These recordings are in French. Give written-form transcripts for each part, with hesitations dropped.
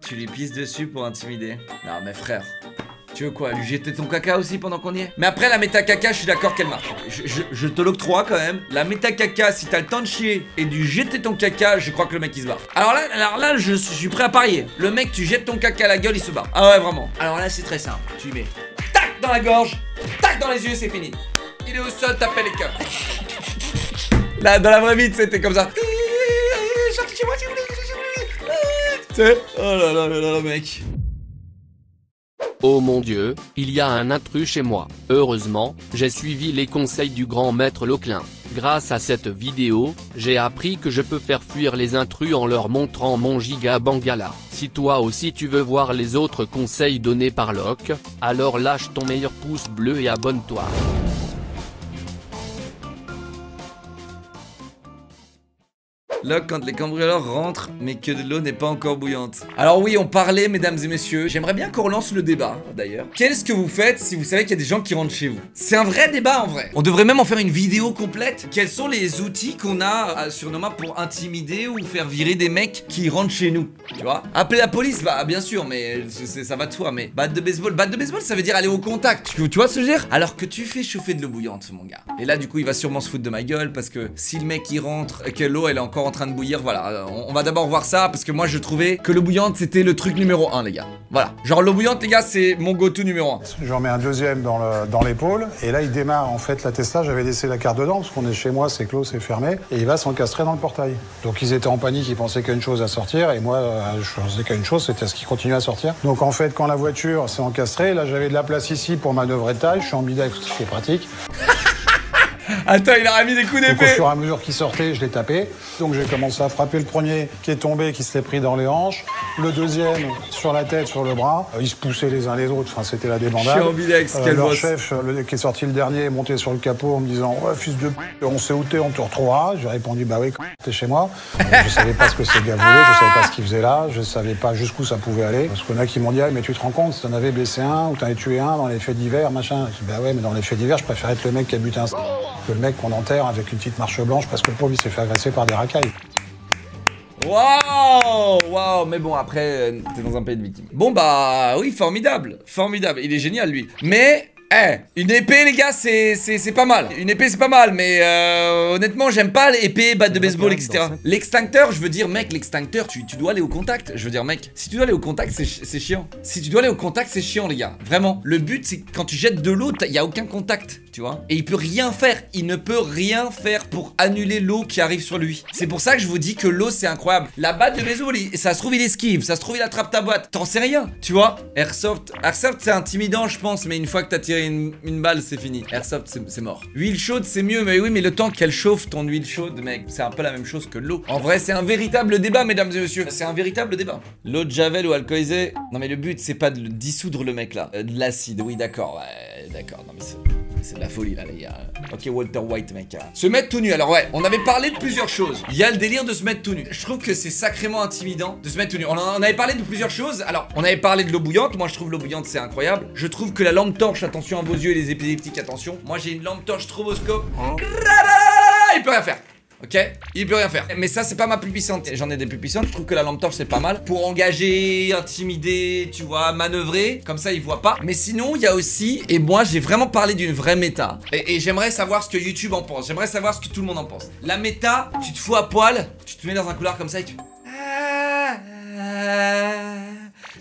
Tu lui pisses dessus pour intimider. Non mais frère, tu veux quoi, lui jeter ton caca aussi pendant qu'on y est? Mais après la méta caca, je suis d'accord qu'elle marche. Je te l'octroie quand même. La méta caca, si t'as le temps de chier et de jeter ton caca, je crois que le mec il se barre. Alors là, je suis prêt à parier. Le mec, tu jettes ton caca à la gueule, il se barre. Ah ouais, vraiment. Alors là, c'est très simple. Tu lui mets tac dans la gorge, tac dans les yeux, c'est fini. Il est au sol, t'appelles les cops. Là, dans la vraie vie, c'était comme ça. Sortez chez moi si vous voulez. Tu sais, oh là là, mec. Oh mon Dieu, il y a un intrus chez moi. Heureusement, j'ai suivi les conseils du grand maître Loclin. Grâce à cette vidéo, j'ai appris que je peux faire fuir les intrus en leur montrant mon giga bangala. Si toi aussi tu veux voir les autres conseils donnés par Locke, alors lâche ton meilleur pouce bleu et abonne-toi. Locke, quand les cambrioleurs rentrent, mais que de l'eau n'est pas encore bouillante. Alors oui, on parlait, mesdames et messieurs. J'aimerais bien qu'on relance le débat, d'ailleurs. Qu'est-ce que vous faites si vous savez qu'il y a des gens qui rentrent chez vous? C'est un vrai débat, en vrai. On devrait même en faire une vidéo complète. Quels sont les outils qu'on a sur nos mains pour intimider ou faire virer des mecs qui rentrent chez nous? Tu vois? Appeler la police, bah bien sûr, mais ça va de soi. Mais batte de baseball, ça veut dire aller au contact. Tu vois ce que je veux dire? Alors que tu fais chauffer de l'eau bouillante, mon gars. Et là, du coup, il va sûrement se foutre de ma gueule parce que si le mec il rentre et que l'eau elle est encore en train de bouillir, voilà, on va d'abord voir ça parce que moi je trouvais que l'eau bouillante c'était le truc numéro 1, les gars. Voilà, genre l'eau bouillante, les gars, c'est mon go-to numéro 1. J'en mets un deuxième dans l'épaule et là il démarre en fait l'attestage. J'avais laissé la carte dedans parce qu'on est chez moi, c'est clos, c'est fermé et il va s'encastrer dans le portail. Donc ils étaient en panique, ils pensaient qu'il y a une chose à sortir et moi je pensais qu'il y a une chose, c'était ce qui continue à sortir. Donc en fait quand la voiture s'est encastrée, là j'avais de la place ici pour manœuvrer de taille, je suis en bidex, ce qui est pratique. Attends, il a mis des coups Donc au d'épée. fur et à mesure qu'il sortait, je l'ai tapé. Donc j'ai commencé à frapper le premier qui est tombé, qui se l'est pris dans les hanches. Le deuxième sur la tête, sur le bras. Ils se poussaient les uns les autres, enfin c'était la débandade. Je suis en bidex, quel leur boss. chef, qui est sorti le dernier, est monté sur le capot en me disant « Ouais, fils de p***, on sait où t'es, on te retrouvera ». J'ai répondu « Bah oui, t'es chez moi ». Je savais pas ce que c'est gars voulait, je savais pas ce qu'il faisait là, je savais pas jusqu'où ça pouvait aller. Parce qu'il y en a qui m'ont dit ah, « mais tu te rends compte, si t'en avais blessé un ou t'en avais tué un dans les faits divers, machin ». Je dis « Bah ouais, mais dans les faits divers, je préfère être le mec qui a buté un que le mec qu'on enterre avec une petite marche blanche parce que le pauvre il s'est fait agresser par des racailles. » Waouh, mais bon, après, t'es dans un pays de victimes. Bon, bah, oui, formidable, il est génial, lui. Mais, une épée, les gars, c'est pas mal. Une épée, c'est pas mal, mais honnêtement, j'aime pas l'épée, batte de baseball, etc. L'extincteur, je veux dire, mec, l'extincteur, tu dois aller au contact. Je veux dire, mec, si tu dois aller au contact, c'est chiant. Si tu dois aller au contact, c'est chiant, les gars. Vraiment. Le but, c'est que quand tu jettes de l'eau, il y a aucun contact, tu vois. Et il peut rien faire. Il ne peut rien faire pour annuler l'eau qui arrive sur lui. C'est pour ça que je vous dis que l'eau, c'est incroyable. La batte de baseball, ça se trouve, il esquive. Ça se trouve, il attrape ta boîte. T'en sais rien, tu vois. Airsoft, c'est intimidant, je pense, mais une fois que t'as tiré une balle, c'est fini. Airsoft, c'est mort. Huile chaude, c'est mieux, mais oui, mais le temps qu'elle chauffe ton huile chaude, mec, c'est un peu la même chose que l'eau. En vrai, c'est un véritable débat, mesdames et messieurs. C'est un véritable débat. L'eau de Javel ou alcoolisée. Non, mais le but, c'est pas de le dissoudre, le mec, là. De l'acide, oui, d'accord. Ouais, d'accord. Non, mais c'est de la folie, là, les gars. Ok, Walter White, mec. Se mettre tout nu. Alors, ouais, on avait parlé de plusieurs choses. Il y a le délire de se mettre tout nu. Je trouve que c'est sacrément intimidant de se mettre tout nu. On avait parlé de plusieurs choses. Alors, on avait parlé de l'eau bouillante. Moi, je trouve l'eau bouillante, c'est incroyable. Je trouve que la lampe torche, attention à vos yeux et les épileptiques, attention. Moi, j'ai une lampe torche stroboscope. Il peut rien faire. Ok, il peut rien faire. Mais ça, c'est pas ma plus puissante. J'en ai des plus puissantes. Je trouve que la lampe torche, c'est pas mal pour engager, intimider, tu vois, manœuvrer. Comme ça, ils voient pas. Mais sinon, il y a aussi, et moi, j'ai vraiment parlé d'une vraie méta. Et j'aimerais savoir ce que YouTube en pense. J'aimerais savoir ce que tout le monde en pense. La méta, tu te fous à poil, tu te mets dans un couloir comme ça et tu...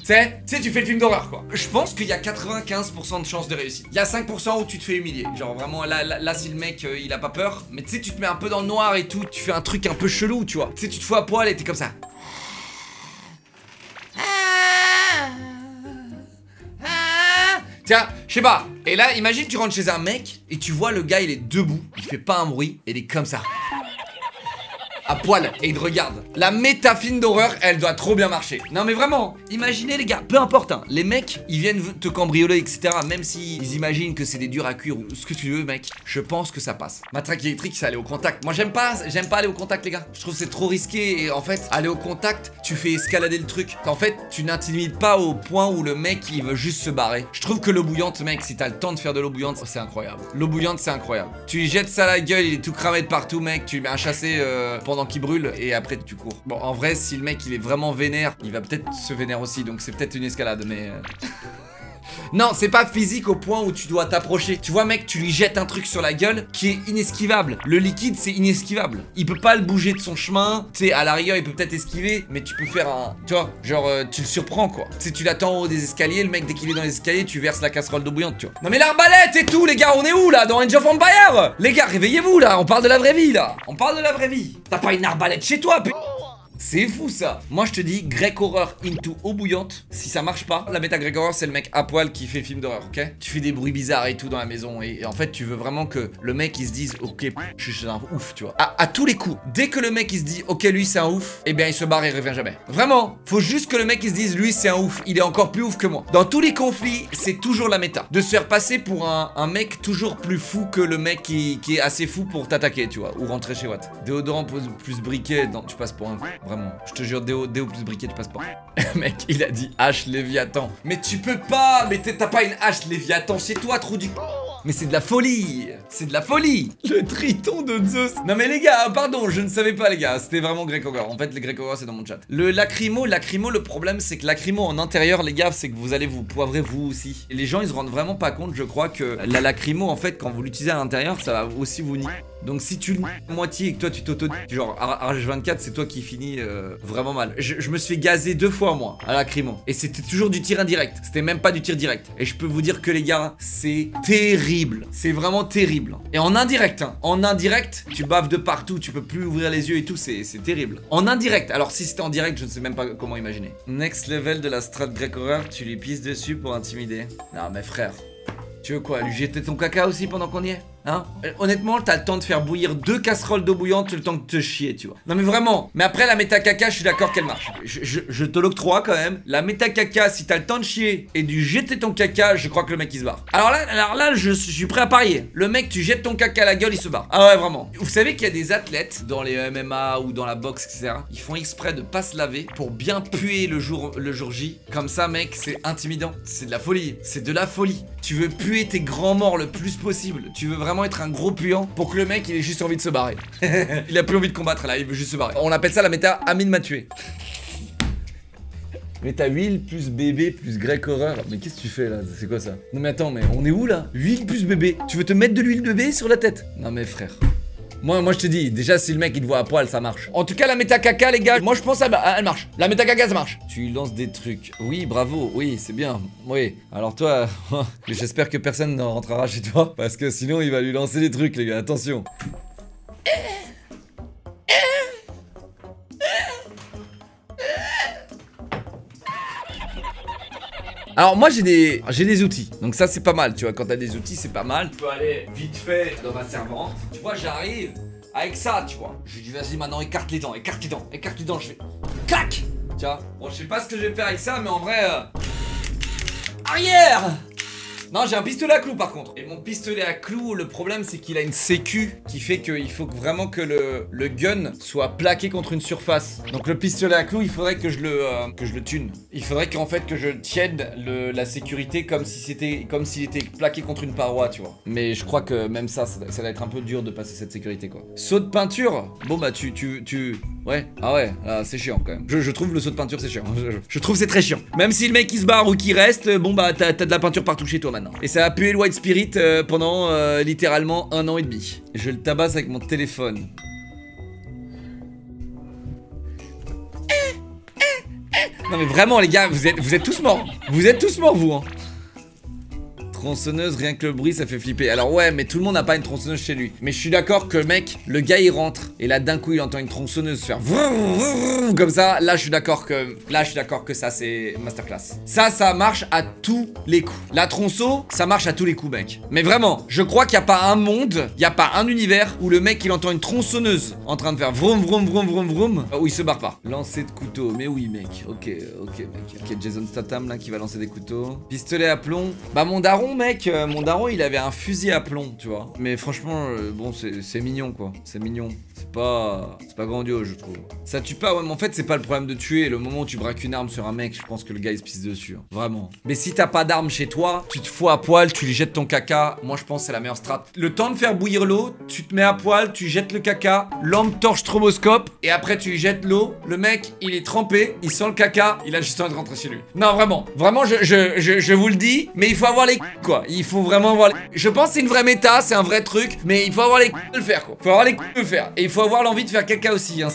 Tu sais, tu fais le film d'horreur, quoi. Je pense qu'il y a 95% de chances de réussite. Il y a 5% où tu te fais humilier. Genre vraiment, là si le mec, il a pas peur. Mais tu sais, tu te mets un peu dans le noir et tout. Tu fais un truc un peu chelou, tu vois. Tu sais, tu te fous à poil et t'es comme ça. Tiens, je sais pas. Et là, imagine, tu rentres chez un mec et tu vois le gars, il est debout. Il fait pas un bruit et il est comme ça. À poil et il te regarde. La méta film d'horreur, elle doit trop bien marcher. Non mais vraiment, imaginez les gars, peu importe hein, les mecs, ils viennent te cambrioler etc. Même s'ils imaginent que c'est des durs à cuire ou ce que tu veux mec, je pense que ça passe. Matraque électrique, c'est aller au contact. Moi j'aime pas aller au contact les gars. Je trouve que c'est trop risqué et en fait, aller au contact, tu fais escalader le truc. En fait, tu n'intimides pas au point où le mec il veut juste se barrer. Je trouve que l'eau bouillante mec, si t'as le temps de faire de l'eau bouillante, c'est incroyable. L'eau bouillante c'est incroyable. Tu lui jettes ça à la gueule, il est tout cramé de partout mec, tu lui mets un chassé pendant qu'il brûle et après tu cours. Bon, en vrai, si le mec il est vraiment vénère, il va peut-être se vénère aussi, donc c'est peut-être une escalade, mais... Non, c'est pas physique au point où tu dois t'approcher. Tu vois, mec, tu lui jettes un truc sur la gueule qui est inesquivable. Le liquide, c'est inesquivable. Il peut pas le bouger de son chemin. Tu sais, à la rigueur, il peut peut-être esquiver, mais tu peux faire un... Tu vois, genre, tu le surprends, quoi. Tu sais, tu l'attends en haut des escaliers, le mec, dès qu'il est dans les escaliers, tu verses la casserole d'eau bouillante, tu vois. Non, mais l'arbalète et tout, les gars, on est où, là? Dans Age of Empire? Les gars, réveillez-vous, là. On parle de la vraie vie, là. On parle de la vraie vie. T'as pas une arbalète chez toi, putain. C'est fou ça. Moi je te dis Greg Horror into eau bouillante. Si ça marche pas, la méta Greg Horror c'est le mec à poil qui fait film d'horreur, ok? Tu fais des bruits bizarres et tout dans la maison et en fait tu veux vraiment que le mec il se dise ok je suis un ouf, tu vois. À tous les coups, dès que le mec il se dit ok lui c'est un ouf, eh bien il se barre et il revient jamais. Vraiment, faut juste que le mec il se dise lui c'est un ouf, il est encore plus ouf que moi. Dans tous les conflits, c'est toujours la méta. De se faire passer pour un mec toujours plus fou que le mec qui est assez fou pour t'attaquer, tu vois. Ou rentrer chez Watt. Déodorant plus briquet, non, tu passes pour un... Vraiment, je te jure, déo plus briquet, tu passes pas. Mec, il a dit hache Léviathan. Mais tu peux pas, mais t'as pas une hache Léviathan chez toi, trou du... Mais c'est de la folie. C'est de la folie. Le triton de Zeus. Non mais les gars, pardon, je ne savais pas les gars. C'était vraiment Greg Horror. En fait, les Greg Horror c'est dans mon chat. Le lacrymo, le problème c'est que lacrymo en intérieur, les gars, c'est que vous allez vous poivrer vous aussi. Et les gens ils se rendent vraiment pas compte, je crois, que la lacrymo en fait, quand vous l'utilisez à l'intérieur, ça va aussi vous nier. Donc si tu le à moitié et que toi tu t'auto... Genre RH24 c'est toi qui finis vraiment mal. Je me suis fait gazer 2 fois moi à lacrymo. Et c'était toujours du tir indirect. C'était même pas du tir direct. Et je peux vous dire que les gars, c'est terrible. C'est vraiment terrible. Et en indirect, hein. En indirect, tu baves de partout, tu peux plus ouvrir les yeux et tout, c'est terrible. En indirect, alors si c'était en direct, je ne sais même pas comment imaginer. Next level de la strat Greg Horror, tu lui pisses dessus pour intimider. Non mais frère, tu veux quoi, lui jeter ton caca aussi pendant qu'on y est? Hein? Honnêtement, t'as le temps de faire bouillir 2 casseroles d'eau bouillante, le temps de te chier, tu vois. Non mais vraiment. Mais après la méta caca, je suis d'accord qu'elle marche. Je te l'octroie quand même. La méta caca, si t'as le temps de chier et de jeter ton caca, je crois que le mec il se barre. Alors là, je suis prêt à parier. Le mec, tu jettes ton caca à la gueule, il se barre. Ah ouais, vraiment. Vous savez qu'il y a des athlètes dans les MMA ou dans la boxe, etc. Ils font exprès de pas se laver pour bien puer le jour J. Comme ça, mec, c'est intimidant. C'est de la folie. C'est de la folie. Tu veux puer tes grands morts le plus possible. Tu veux vraiment être un gros puant pour que le mec il ait juste envie de se barrer. Il a plus envie de combattre là, il veut juste se barrer. On appelle ça la méta Amine m'a tué. Méta huile plus bébé plus Greg Horror. Mais qu'est-ce que tu fais là? C'est quoi ça? Non mais attends, mais on est où là? Huile plus bébé. Tu veux te mettre de l'huile bébé sur la tête? Non mais frère. Moi je te dis, déjà si le mec il te voit à poil ça marche. En tout cas la méta caca les gars, moi je pense elle marche. La méta caca ça marche. Tu lances des trucs. Oui bravo, oui c'est bien. Oui. Alors toi, j'espère que personne ne rentrera chez toi. Parce que sinon il va lui lancer des trucs les gars, attention. Alors moi j'ai des outils, donc ça c'est pas mal, tu vois, quand t'as des outils c'est pas mal. Je peux aller vite fait dans ma servante, tu vois j'arrive avec ça, tu vois. Je lui dis vas-y maintenant écarte les dents, je fais clac. Tu vois, bon je sais pas ce que je vais faire avec ça mais en vrai arrière. Non j'ai un pistolet à clous par contre. Et mon pistolet à clous, le problème c'est qu'il a une sécu qui fait qu'il faut vraiment que le gun soit plaqué contre une surface. Donc le pistolet à clous il faudrait que je le tune. Il faudrait qu'en fait que je tienne la sécurité comme s'il était plaqué contre une paroi tu vois. Mais je crois que même ça va être un peu dur de passer cette sécurité quoi. Saut de peinture. Bon bah ouais. Ah ouais, c'est chiant quand même. Je trouve le saut de peinture c'est chiant. Je trouve c'est très chiant. Même si le mec il se barre ou qu'il reste, bon bah t'as de la peinture partout chez toi maintenant. Et ça a pué le White Spirit pendant littéralement 1 an et demi. Je le tabasse avec mon téléphone. Non mais vraiment les gars, vous êtes tous morts. Vous êtes tous morts vous hein. Tronçonneuse, rien que le bruit ça fait flipper. Alors ouais mais tout le monde n'a pas une tronçonneuse chez lui. Mais je suis d'accord que mec, le gars il rentre et là d'un coup il entend une tronçonneuse faire comme ça. Là je suis d'accord que ça c'est masterclass. Ça marche à tous les coups. La tronçon ça marche à tous les coups mec. Mais vraiment, je crois qu'il n'y a pas un monde, il n'y a pas un univers où le mec il entend une tronçonneuse en train de faire vroom où il se barre pas. Lancer de couteau, mais oui mec. Ok mec. Ok Jason Statham là qui va lancer des couteaux. Pistolet à plomb. Bah mon daron Mon mec, mon daron, il avait un fusil à plomb, tu vois. Mais franchement, bon, c'est mignon, quoi. C'est mignon. C'est pas grandiose, je trouve. Ça tue pas, ouais, mais en fait, c'est pas le problème de tuer. Le moment où tu braques une arme sur un mec, je pense que le gars, il se pisse dessus. Hein. Vraiment. Mais si t'as pas d'arme chez toi, tu te fous à poil, tu lui jettes ton caca. Moi, je pense que c'est la meilleure strat. Le temps de faire bouillir l'eau, tu te mets à poil, tu jettes le caca, lampe torche stroboscope, et après, tu lui jettes l'eau. Le mec, il est trempé, il sent le caca, il a juste envie de rentrer chez lui. Non, vraiment. Vraiment, je vous le dis, mais il faut avoir les quoi. Il faut vraiment avoir les... Je pense que c'est une vraie méta, c'est un vrai truc, mais il faut avoir les de le faire, quoi. Il faut avoir les de le faire. Et il faut avoir l'envie de faire caca aussi, hein.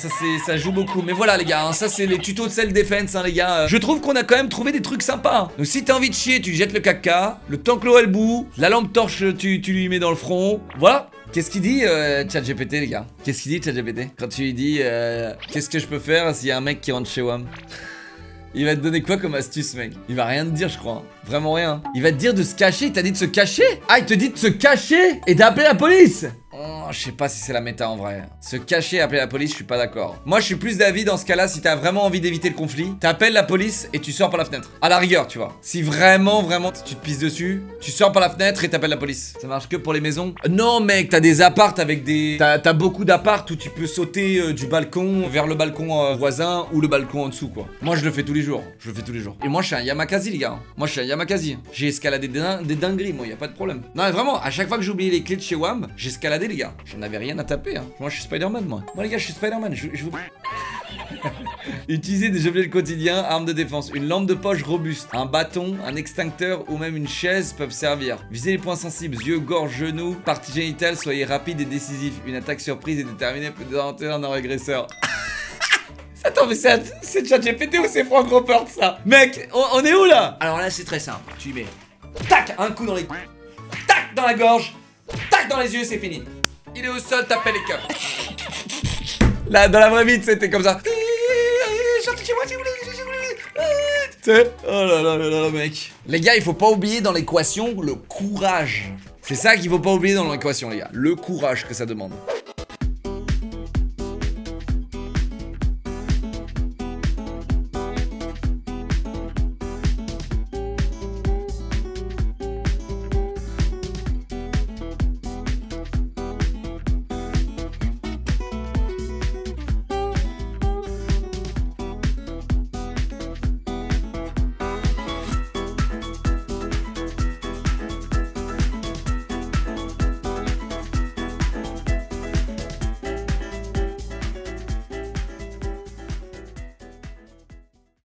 Ça joue beaucoup. Mais voilà, les gars, hein, ça, c'est les tutos de self-defense, hein, les gars. Je trouve qu'on a quand même trouvé des trucs sympas. Hein. Donc, si t'as envie de chier, tu jettes le caca, le temps que l'eau elle bout, la lampe torche, tu lui mets dans le front. Voilà. Qu'est-ce qu'il dit ChatGPT, les gars? Qu'est-ce qu'il dit ChatGPT? Quand tu lui dis qu'est-ce que je peux faire s'il y a un mec qui rentre chez WAM? Il va te donner quoi comme astuce, mec? Il va rien te dire, je crois. Vraiment rien. Il va te dire de se cacher. Il t'a dit de se cacher? Ah, il te dit de se cacher et d'appeler la police? Oh, je sais pas si c'est la méta en vrai. Se cacher et appeler la police, je suis pas d'accord. Moi, je suis plus d'avis dans ce cas-là, si t'as vraiment envie d'éviter le conflit, t'appelles la police et tu sors par la fenêtre. À la rigueur, tu vois. Si vraiment tu te pisses dessus, tu sors par la fenêtre et t'appelles la police. Ça marche que pour les maisons? Non, mec, t'as des apparts avec des... T'as beaucoup d'apparts où tu peux sauter du balcon vers le balcon voisin ou le balcon en dessous, quoi. Moi, je le fais tous les jours. Je le fais tous les jours. Et moi, je suis un Yamakasi, les gars. Moi, je suis un Yamakasi. J'ai escaladé des dingueries, moi, y a pas de problème. Non, mais vraiment, à chaque fois que j'ai oublié les clés de chez WAM, j'ai escaladé, les gars. J'en avais rien à taper, hein. Moi, je suis Spider-Man, moi. Moi, les gars, je suis Spider-Man. Je vous... Utiliser des objets du quotidien, armes de défense, une lampe de poche robuste, un bâton, un extincteur ou même une chaise peuvent servir. Visez les points sensibles, yeux, gorge, genoux, partie génitale, soyez rapide et décisif. Une attaque surprise et déterminée peut détruire un régresseur. Attends, mais c'est ChatGPT ou c'est Frank Roper ça? Mec, on est où là? Alors là, c'est très simple. Tu y mets tac, un coup dans les couilles, tac dans la gorge, tac dans les yeux, c'est fini. Il est au sol, t'appelles les keufs. Là, dans la vraie vie, c'était comme ça. Sortez chez moi si vous voulez. Oh là là là là, mec. Les gars, il faut pas oublier dans l'équation le courage. C'est ça qu'il faut pas oublier dans l'équation, les gars. Le courage que ça demande.